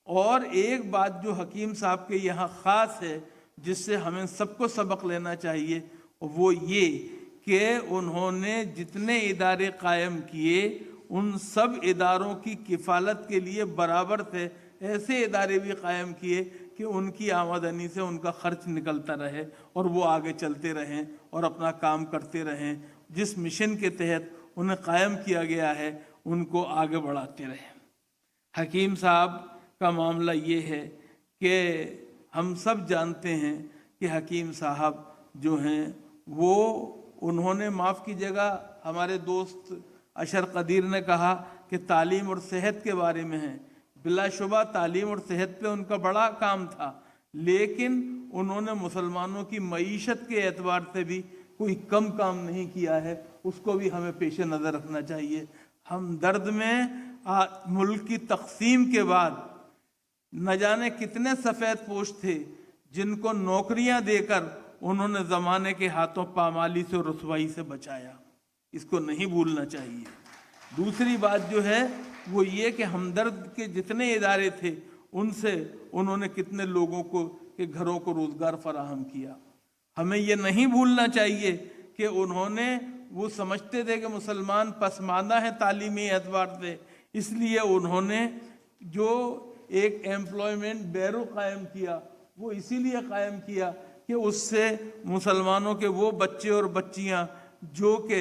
اور ایک بات جو حکیم صاحب کے یہاں خاص ہے، جس سے ہمیں سب کو سبق لینا چاہیے، وہ یہ کہ انہوں نے جتنے ادارے قائم کیے ان سب اداروں کی کفالت کے لیے برابر تھے۔ ایسے ادارے بھی قائم کیے کہ ان کی آمدنی سے ان کا خرچ نکلتا رہے اور وہ آگے چلتے رہیں اور اپنا کام کرتے رہیں۔ جس مشن کے تحت انہیں قائم کیا گیا ہے ان کو آگے بڑھاتے رہیں۔ حکیم صاحب کا معاملہ یہ ہے کہ ہم سب جانتے ہیں کہ حکیم صاحب جو ہیں وہ انہوں نے معاف کیجیے گا ہمارے دوست اشر قدیر نے کہا کہ تعلیم اور صحت کے بارے میں ہیں. بلا شبہ تعلیم اور صحت پہ ان کا بڑا کام تھا، لیکن انہوں نے مسلمانوں کی معیشت کے اعتبار سے بھی کوئی کم کام نہیں کیا ہے، اس کو بھی ہمیں پیش نظر رکھنا چاہیے. ہمدرد میں ملک کی تقسیم کے بعد نہ جانے کتنے سفید پوش تھے جن کو نوکریاں دے کر انہوں نے زمانے کے ہاتھوں پامالی سے اور رسوائی سے بچایا. اس کو نہیں بھولنا چاہیے. دوسری بات جو ہے وہ یہ کہ ہمدرد کے جتنے ادارے تھے ان سے انہوں نے کتنے لوگوں کو کے گھروں کو روزگار فراہم کیا. ہمیں یہ نہیں بھولنا چاہیے کہ انہوں نے وہ سمجھتے تھے کہ مسلمان پسماندہ ہیں تعلیمی اعتبار سے، اس لیے انہوں نے جو ایک ایمپلائمنٹ بیرو قائم کیا وہ اسی لیے قائم کیا کہ اس سے مسلمانوں کے وہ بچے اور بچیاں جو کہ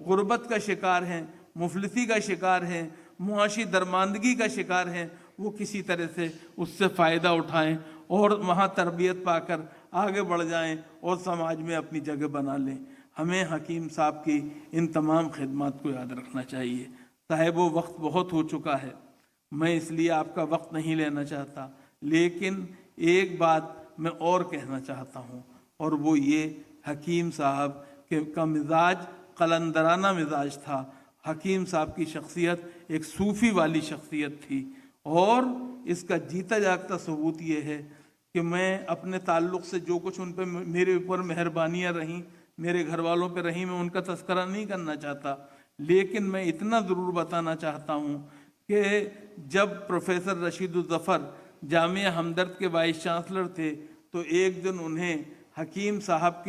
غربت کا شکار ہیں، مفلسی کا شکار ہیں، معاشی درماندگی کا شکار ہیں، وہ کسی طرح سے اس سے فائدہ اٹھائیں اور وہاں تربیت پا کر آگے بڑھ جائیں اور سماج میں اپنی جگہ بنا لیں. ہمیں حکیم صاحب کی ان تمام خدمات کو یاد رکھنا چاہیے. صاحب وہ وقت بہت ہو چکا ہے، میں اس لیے آپ کا وقت نہیں لینا چاہتا، لیکن ایک بات میں اور کہنا چاہتا ہوں، اور وہ یہ حکیم صاحب کا مزاج قلندرانہ مزاج تھا. حکیم صاحب کی شخصیت ایک صوفی والی شخصیت تھی، اور اس کا جیتا جاگتا ثبوت یہ ہے کہ میں اپنے تعلق سے جو کچھ ان پہ میرے اوپر مہربانیاں رہیں، میرے گھر والوں پہ رہیں، میں ان کا تذکرہ نہیں کرنا چاہتا، لیکن میں اتنا ضرور بتانا چاہتا ہوں کہ جب پروفیسر رشید الظفر جامعہ ہمدرد کے وائس چانسلر تھے تو ایک دن انہیں حکیم صاحب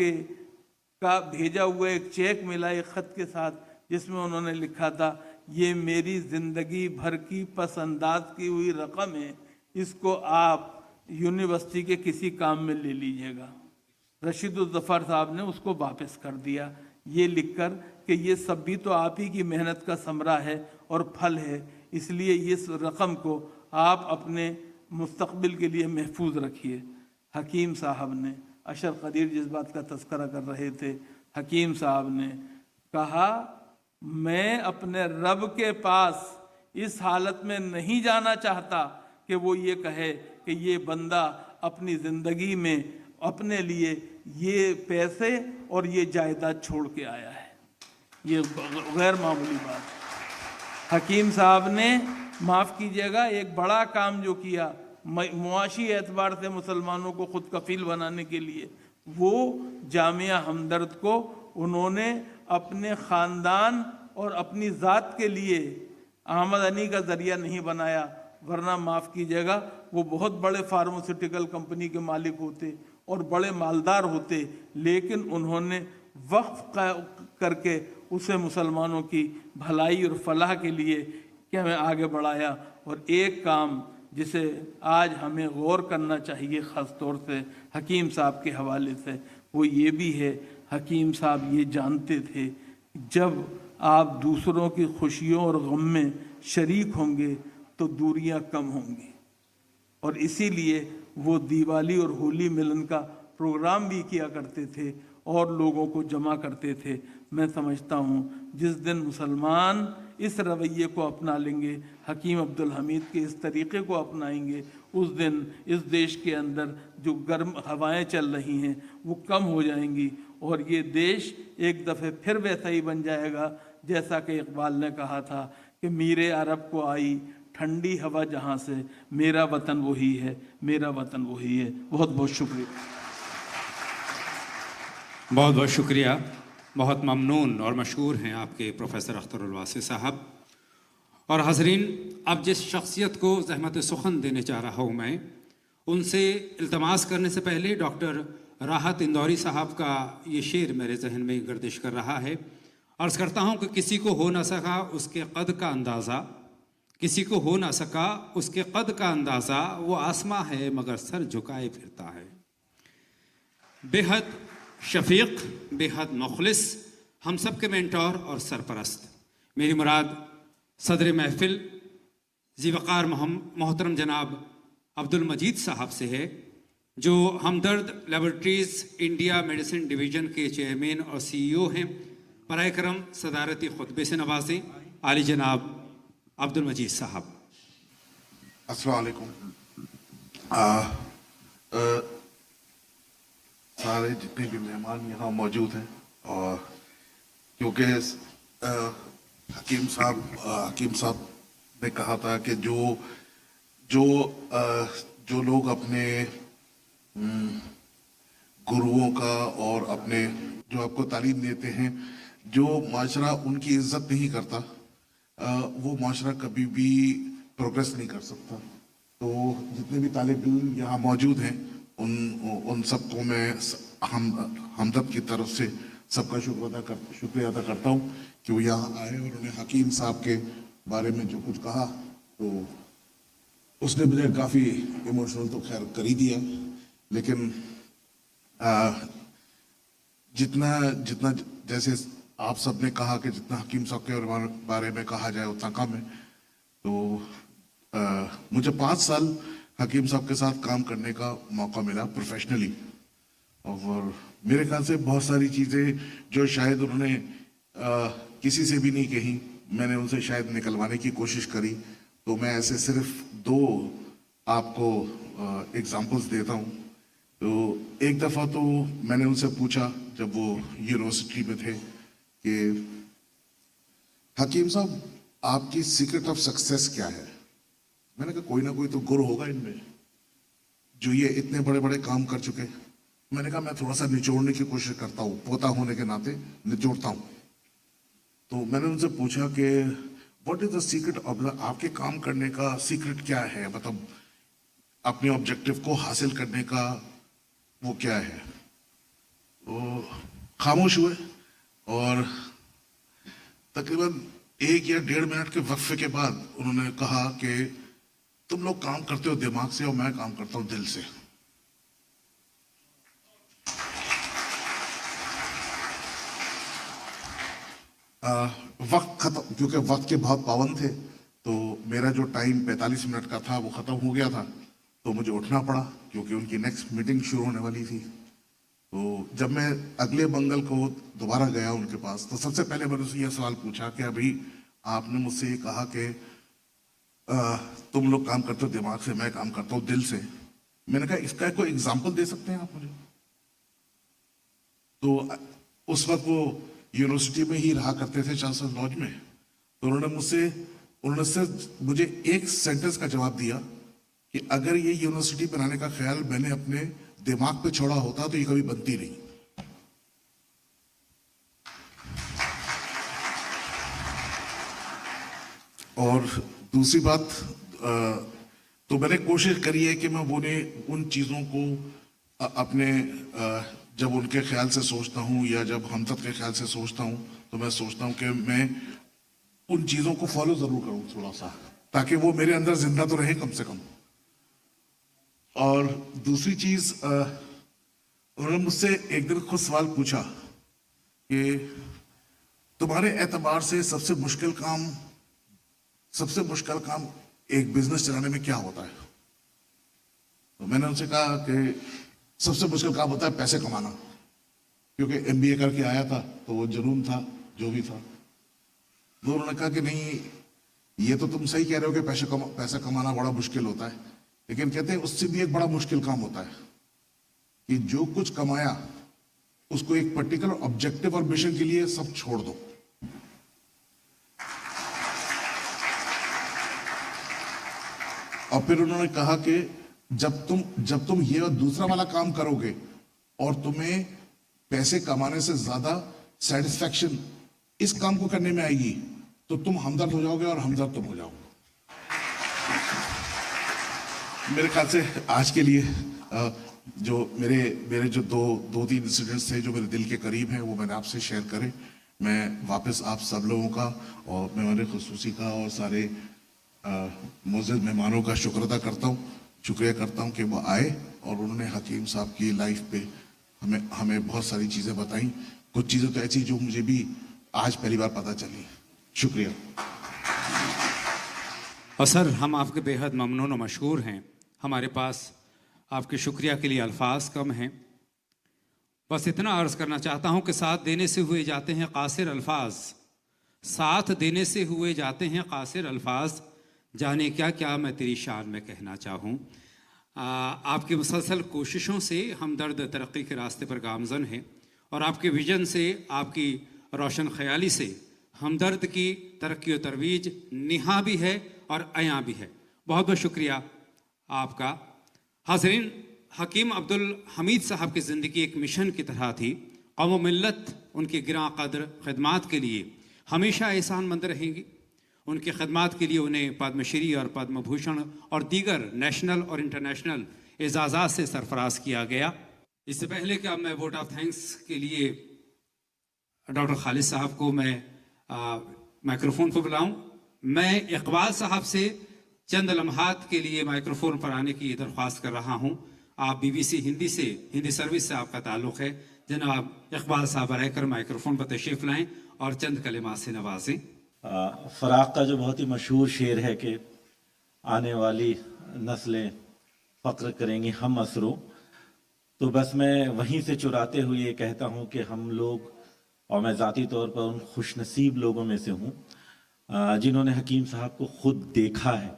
کا بھیجا ہوا ایک چیک ملا ایک خط کے ساتھ، جس میں انہوں نے لکھا تھا یہ میری زندگی بھر کی پس انداز کی ہوئی رقم ہے، اس کو آپ یونیورسٹی کے کسی کام میں لے لیجئے گا. رشید الظفر صاحب نے اس کو واپس کر دیا یہ لکھ کر کہ یہ سب بھی تو آپ ہی کی محنت کا ثمرہ ہے اور پھل ہے، اس لیے اس رقم کو آپ اپنے مستقبل کے لیے محفوظ رکھیے. حکیم صاحب نے اشر قدیر جس بات کا تذکرہ کر رہے تھے، حکیم صاحب نے کہا میں اپنے رب کے پاس اس حالت میں نہیں جانا چاہتا کہ وہ یہ کہے کہ یہ بندہ اپنی زندگی میں اپنے لیے یہ پیسے اور یہ جائیداد چھوڑ کے آیا ہے. یہ غیر معمولی بات. حکیم صاحب نے معاف کیجیے گا ایک بڑا کام جو کیا معاشی اعتبار سے مسلمانوں کو خود کفیل بنانے کے لیے، وہ جامعہ ہمدرد کو انہوں نے اپنے خاندان اور اپنی ذات کے لیے آمدنی کا ذریعہ نہیں بنایا، ورنہ معاف کیجیے گا وہ بہت بڑے فارماسیوٹیکل کمپنی کے مالک ہوتے اور بڑے مالدار ہوتے، لیکن انہوں نے وقف کر کے اسے مسلمانوں کی بھلائی اور فلاح کے لیے کہ ہمیں آگے بڑھایا. اور ایک کام جسے آج ہمیں غور کرنا چاہیے خاص طور سے حکیم صاحب کے حوالے سے، وہ یہ بھی ہے حکیم صاحب یہ جانتے تھے جب آپ دوسروں کی خوشیوں اور غم میں شریک ہوں گے تو دوریاں کم ہوں گی، اور اسی لیے وہ دیوالی اور ہولی ملن کا پروگرام بھی کیا کرتے تھے اور لوگوں کو جمع کرتے تھے. میں سمجھتا ہوں جس دن مسلمان اس رویے کو اپنا لیں گے، حکیم عبدالحمید کے اس طریقے کو اپنائیں گے، اس دن اس دیش کے اندر جو گرم ہوائیں چل رہی ہیں وہ کم ہو جائیں گی، اور یہ دیش ایک دفعہ پھر ویسا ہی بن جائے گا جیسا کہ اقبال نے کہا تھا کہ میرے عرب کو آئی ٹھنڈی ہوا جہاں سے، میرا وطن وہی ہے، میرا وطن وہی ہے. بہت بہت شکریہ. بہت بہت شکریہ. بہت ممنون اور مشہور ہیں آپ کے پروفیسر اختر الواسع صاحب. اور حاضرین، اب جس شخصیت کو زحمت سخن دینے چاہ رہا ہوں میں، ان سے التماس کرنے سے پہلے ڈاکٹر راحت اندوری صاحب کا یہ شعر میرے ذہن میں گردش کر رہا ہے. عرض کرتا ہوں کہ کسی کو ہو نہ سکا اس کے قد کا اندازہ، کسی کو ہو نہ سکا اس کے قد کا اندازہ، وہ آسماں ہے مگر سر جھکائے پھرتا ہے. بے حد شفیق، بے حد مخلص، ہم سب کے مینٹور اور سرپرست، میری مراد صدر محفل ذی وقار محترم جناب عبد المجید صاحب سے ہے. جو ہمدرد لیبارٹریز انڈیا میڈیسن ڈویژن کے چیئرمین اور CEO ہیں، برائے کرم صدارتی خطبے سے نوازیں عالی جناب عبد المجید صاحب۔ السلام علیکم۔ سارے جتنے بھی مہمان یہاں موجود ہیں، اور کیونکہ حکیم صاحب نے کہا تھا کہ جو لوگ اپنے گروؤں کا اور اپنے جو آپ کو تعلیم دیتے ہیں، جو معاشرہ ان کی عزت نہیں کرتا، وہ معاشرہ کبھی بھی پروگریس نہیں کر سکتا۔ تو جتنے بھی طالب علم یہاں موجود ہیں، ان سب کو میں ہمدرد کی طرف سے سب کا شکریہ ادا کرتا ہوں کہ وہ یہاں آئے اور انہوں نے حکیم صاحب کے بارے میں جو کچھ کہا، تو اس نے مجھے کافی ایموشنل تو خیر کر ہی دیا، لیکن جتنا جیسے آپ سب نے کہا کہ جتنا حکیم صاحب کے بارے میں کہا جائے اتنا کم ہے۔ تو مجھے 5 سال حکیم صاحب کے ساتھ کام کرنے کا موقع ملا پروفیشنلی، اور میرے خیال سے بہت ساری چیزیں جو شاید انہوں نے کسی سے بھی نہیں کہیں، میں نے ان سے شاید نکلوانے کی کوشش کری۔ تو میں ایسے صرف 2 آپ کو ایگزامپلس دیتا ہوں۔ تو ایک دفعہ تو میں نے ان سے پوچھا جب وہ یونیورسٹی میں تھے کہ حکیم صاحب آپ کی سیکرٹ آف سکسیس کیا ہے؟ میں نے کہا کوئی نہ کوئی تو گر ہوگا ان میں، جو یہ اتنے بڑے بڑے کام کر چکے۔ میں نے کہا میں تھوڑا سا نچوڑنے کی کوشش کرتا ہوں، پوتا ہونے کے ناطے نچوڑتا ہوں۔ تو میں نے ان سے پوچھا کہ what is the secret of آپ کے کام کرنے کا سیکرٹ کیا ہے، مطلب اپنے آبجیکٹو کو حاصل کرنے کا وہ کیا ہے؟ وہ خاموش ہوئے، اور تقریباً 1 یا 1.5 منٹ کے وقفے کے بعد انہوں نے کہا کہ تم لوگ کام کرتے ہو دماغ سے اور میں کام کرتا ہوں دل سے۔ وقت ختم، کیونکہ وقت کے بہت پابند تھے، تو میرا جو ٹائم 45 منٹ کا تھا وہ ختم ہو گیا تھا، تو مجھے اٹھنا پڑا کیونکہ ان کی نیکسٹ میٹنگ شروع ہونے والی تھی۔ تو جب میں اگلے منگل کو دوبارہ گیا ان کے پاس، تو سب سے پہلے میں نے اسے یہ سوال پوچھا کہ ابھی آپ نے مجھ سے یہ کہا کہ تم لوگ کام کرتے ہو دماغ سے، میں کام کرتا ہوں دل سے۔ میں نے کہا اس کا کوئی اگزامپل دے سکتے ہیں آپ مجھے؟ تو اس وقت وہ یونیورسٹی میں ہی رہا کرتے تھے چانسلر لاج میں، تو انہوں نے صرف مجھے ایک سینٹنس کا جواب دیا کہ اگر یہ یونیورسٹی بنانے کا خیال میں نے اپنے دماغ پہ چھوڑا ہوتا تو یہ کبھی بنتی نہیں۔ اور دوسری بات، تو میں نے کوشش کری ہے کہ میں ان چیزوں کو اپنے جب ان کے خیال سے سوچتا ہوں یا جب ہمدرد کے خیال سے سوچتا ہوں، تو میں سوچتا ہوں کہ میں ان چیزوں کو فالو ضرور کروں تھوڑا سا، تاکہ وہ میرے اندر زندہ تو رہے کم سے کم۔ اور دوسری چیز، انہوں نے مجھ سے ایک دن خود سوال پوچھا کہ تمہارے اعتبار سے سب سے مشکل کام ایک بزنس چلانے میں کیا ہوتا ہے؟ تو میں نے ان سے کہا کہ سب سے مشکل کام ہوتا ہے پیسے کمانا، کیونکہ MBA کر کے آیا تھا تو وہ جنون تھا جو بھی تھا۔ تو انہوں نے کہا کہ نہیں، یہ تو تم صحیح کہہ رہے ہو کہ پیسہ کمانا بڑا مشکل ہوتا ہے، لیکن کہتے ہیں اس سے بھی ایک بڑا مشکل کام ہوتا ہے کہ جو کچھ کمایا اس کو ایک پرٹیکولر آبجیکٹو اور مشن کے لیے سب چھوڑ دو۔ اور پھر انہوں نے کہا کہ جب تم یہ اور دوسرا والا کام کرو گے اور تمہیں پیسے کمانے سے زیادہ سیٹسفیکشن اس کام کو کرنے میں آئے گی تو تم ہمدرد ہو جاؤ گے اور ہمدرد تم ہو جاؤ گے۔ میرے خیال سے آج کے لیے جو میرے جو دو تین انسیڈنٹس تھے جو میرے دل کے قریب ہیں وہ میں نے آپ سے شیئر کرے۔ میں واپس آپ سب لوگوں کا اور مہمان خصوصی کا اور سارے معزز مہمانوں کا شکریہ کرتا ہوں کہ وہ آئے اور انہوں نے حکیم صاحب کی لائف پہ ہمیں بہت ساری چیزیں بتائیں، کچھ چیزیں تو ایسی جو مجھے بھی آج پہلی بار پتہ چلی۔ شکریہ۔ اور سر، ہم آپ کے بے حد ممنون و مشکور ہیں۔ ہمارے پاس آپ کے شکریہ کے لیے الفاظ کم ہیں. بس اتنا عرض کرنا چاہتا ہوں کہ ساتھ دینے سے ہوئے جاتے ہیں قاصر الفاظ، ساتھ دینے سے ہوئے جاتے ہیں قاصر الفاظ، جانے کیا کیا میں تیری شان میں کہنا چاہوں. آپ کی مسلسل کوششوں سے ہمدرد ترقی کے راستے پر گامزن ہے، اور آپ کے ویژن سے، آپ کی روشن خیالی سے ہمدرد کی ترقی و ترویج نہا بھی ہے اور عیاں بھی ہے. بہت بہت شکریہ آپ کا. حاضرین، حکیم عبدالحمید صاحب کی زندگی ایک مشن کی طرح تھی. قوم و ملت ان کی گراں قدر خدمات کے لیے ہمیشہ احسان مند رہیں گی. ان کی خدمات کے لیے انہیں پدم شری اور پدم بھوشن اور دیگر نیشنل اور انٹرنیشنل اعزازات سے سرفراز کیا گیا. اس سے پہلے کہ اب میں ووٹ آف تھینکس کے لیے ڈاکٹر خالد صاحب کو میں مائکروفون پر بلاؤں، میں اقبال صاحب سے چند لمحات کے لیے مائکروفون پر آنے کی درخواست کر رہا ہوں. آپ BBC ہندی سے، ہندی سروس سے آپ کا تعلق ہے. جناب اقبال صاحب رہ کر مائکروفون پر تشریف لائیں اور چند کلمات سے نوازیں. فراق کا جو بہت ہی مشہور شعر ہے کہ آنے والی نسلیں فخر کریں گی ہم اسروں، تو بس میں وہیں سے چراتے ہوئے یہ کہتا ہوں کہ ہم لوگ، اور میں ذاتی طور پر ان خوش نصیب لوگوں میں سے ہوں جنہوں نے حکیم صاحب کو خود دیکھا ہے.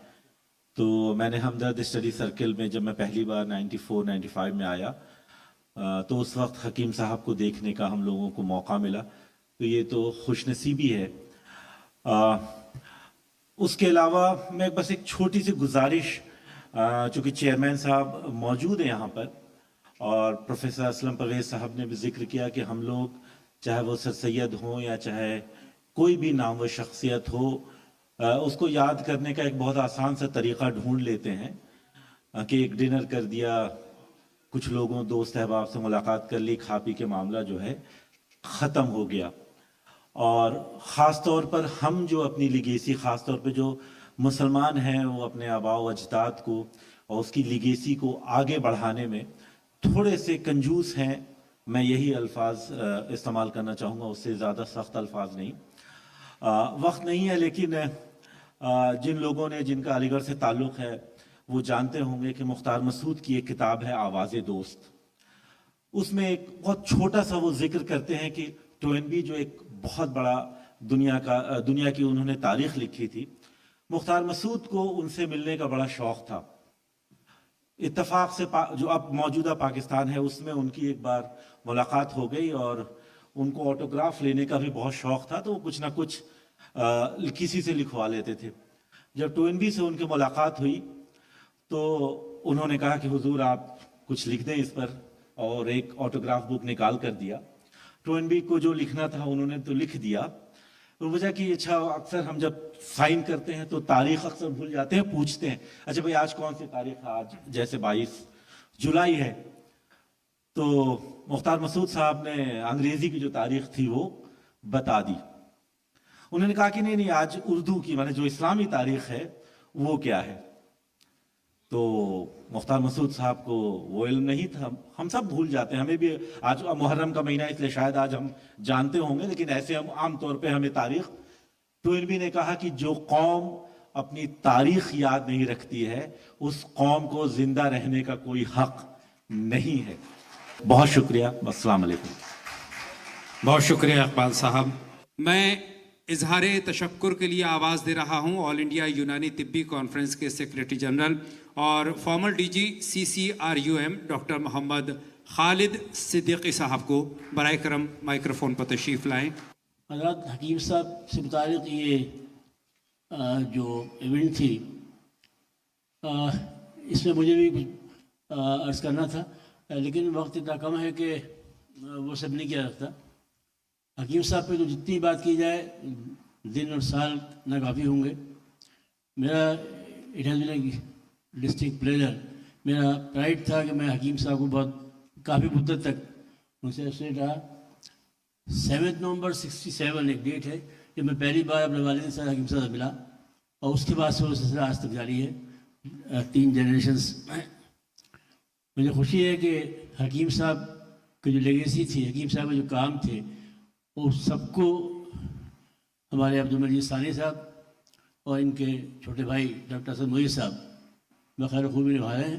تو میں نے ہمدرد اسٹڈی سرکل میں جب میں پہلی بار 94-95 میں آیا تو اس وقت حکیم صاحب کو دیکھنے کا ہم لوگوں کو موقع ملا، تو یہ تو خوش نصیبی ہے. اس کے علاوہ میں بس ایک چھوٹی سی گزارش، چونکہ چیئرمین صاحب موجود ہیں یہاں پر اور پروفیسر اسلم پرویز صاحب نے بھی ذکر کیا کہ ہم لوگ چاہے وہ سر سید ہوں یا چاہے کوئی بھی نامور شخصیت ہو، اس کو یاد کرنے کا ایک بہت آسان سا طریقہ ڈھونڈ لیتے ہیں کہ ایک ڈنر کر دیا، کچھ لوگوں دوست احباب سے ملاقات کر لی، کھا پی کے معاملہ جو ہے ختم ہو گیا. اور خاص طور پر ہم جو اپنی لیگیسی، خاص طور پہ جو مسلمان ہیں، وہ اپنے آباء و اجداد کو اور اس کی لیگیسی کو آگے بڑھانے میں تھوڑے سے کنجوس ہیں. میں یہی الفاظ استعمال کرنا چاہوں گا، اس سے زیادہ سخت الفاظ نہیں. وقت نہیں ہے، لیکن جن لوگوں نے، جن کا علی گڑھ سے تعلق ہے، وہ جانتے ہوں گے کہ مختار مسعود کی ایک کتاب ہے آواز دوست. اس میں ایک بہت چھوٹا سا وہ ذکر کرتے ہیں کہ ٹوئنبی جو ایک بہت بڑا دنیا کی انہوں نے تاریخ لکھی تھی، مختار مسعود کو ان سے ملنے کا بڑا شوق تھا. اتفاق سے جو اب موجودہ پاکستان ہے اس میں ان کی ایک بار ملاقات ہو گئی اور ان کو آٹوگراف لینے کا بھی بہت شوق تھا، تو وہ کچھ نہ کچھ کسی سے لکھوا لیتے تھے. جب ٹوئنبی سے ان کی ملاقات ہوئی تو انہوں نے کہا کہ حضور آپ کچھ لکھ دیں اس پر، اور ایک آٹوگراف بک نکال کر دیا. ٹوئنبی کو جو لکھنا تھا انہوں نے تو لکھ دیا. وجہ کہ اچھا اکثر ہم جب سائن کرتے ہیں تو تاریخ اکثر بھول جاتے ہیں، پوچھتے ہیں اچھا بھائی آج کون سی تاریخ ہے، آج جیسے 22 جولائی ہے. تو مختار مسعود صاحب نے انگریزی کی جو تاریخ تھی وہ بتا دی. انہوں نے کہا کہ نہیں آج اردو کی، جو اسلامی تاریخ ہے وہ کیا ہے. تو مختار مسعود صاحب کو وہ علم نہیں تھا. ہم سب بھول جاتے ہیں، ہمیں بھی آج محرم کا مہینہ اس لیے شاید آج ہم جانتے ہوں گے، لیکن ایسے ہم عام طور پہ ہمیں تاریخ. ٹوئنبی نے کہا کہ جو قوم اپنی تاریخ یاد نہیں رکھتی ہے اس قوم کو زندہ رہنے کا کوئی حق نہیں ہے. بہت شکریہ، السلام علیکم. بہت شکریہ اقبال صاحب. میں اظہار تشکر کے لیے آواز دے رہا ہوں آل انڈیا یونانی طبی کانفرنس کے سیکریٹری جنرل اور فارمر DG CCRUM ڈاکٹر محمد خالد صدیقی صاحب کو. برائے کرم مائکروفون پر تشریف لائیں. حضرات، حکیم صاحب سے متعلق یہ جو ایونٹ تھی، اس میں مجھے بھی کچھ عرض کرنا تھا، لیکن وقت اتنا کم ہے کہ وہ سب نہیں کیا جاتا. حکیم صاحب پہ تو جتنی بات کی جائے دن اور سال ناکافی ہوں گے. میرا it has been a distinct pleasure, میرا پرائڈ تھا کہ میں حکیم صاحب کو کافی مدت تک ان سے ایسوسیٹ رہا. 7 نومبر 67 ایک ڈیٹ ہے جب میں پہلی بار اپنے والد کے ساتھ حکیم صاحب سے ملا، اور اس کے بعد سے وہ سلسلہ آج تک جاری ہے، 3 جنریشنز. مجھے خوشی ہے کہ حکیم صاحب کی جو لیگیسی تھی، حکیم صاحب کے جو کام تھے، وہ سب کو ہمارے عبدالمجید ثانی صاحب اور ان کے چھوٹے بھائی ڈاکٹر اسد محی صاحب بخیر خوبی نبھا رہے ہیں.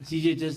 CGHS,